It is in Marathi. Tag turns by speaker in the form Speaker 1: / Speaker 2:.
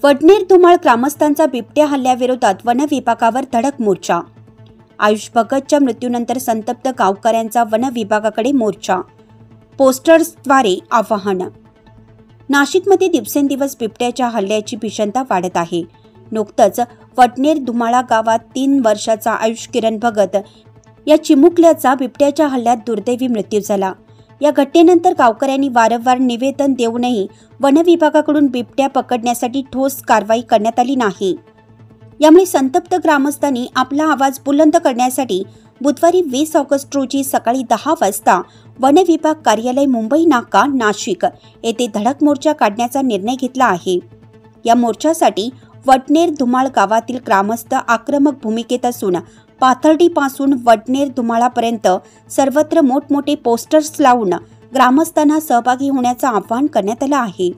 Speaker 1: वडनेर धुमाळ ग्रामस्थांचा बिबट्या हल्ल्याविरोधात वन विभागावर धडक मोर्चा। आयुष भगतच्या मृत्यूनंतर संतप्त गावकऱ्यांचा वन विभागाकडे मोर्चा। पोस्टर्सद्वारे आवाहन। नाशिकमध्ये दिवसेंदिवस बिबट्याच्या हल्ल्याची भीषणता वाढत आहे। नुकतंच वडनेर धुमाळा गावात 3 वर्षाचा आयुष किरण भगत या चिमुकल्याचा बिबट्याच्या हल्ल्यात दुर्दैवी मृत्यू झाला। या घटनेनंतर गावकऱ्यांनी वारंवार निवेदन देऊनही वन विभागाकडून बिबट्या पकडण्यासाठी ठोस कारवाई करण्यात आली नाही। यामुळे संतप्त ग्रामस्थांनी आपला आवाज बुलंद करण्यासाठी बुधवारी 20 ऑगस्ट रोजी सकाळी 10 वाजता वन विभाग कार्यालय मुंबई नाका नाशिक येथे धडक मोर्चा काढण्याचा निर्णय घेतला आहे। या मोर्चासाठी वडनेर धुमाळ गावातील ग्रामस्थ आक्रमक भूमिकेत असून पाथर्डीपासून वडनेर धुमाळापर्यंत सर्वत्र मोठमोठे पोस्टर्स लावून ग्रामस्थांना सहभागी होण्याचं आवाहन करण्यात आलं आहे।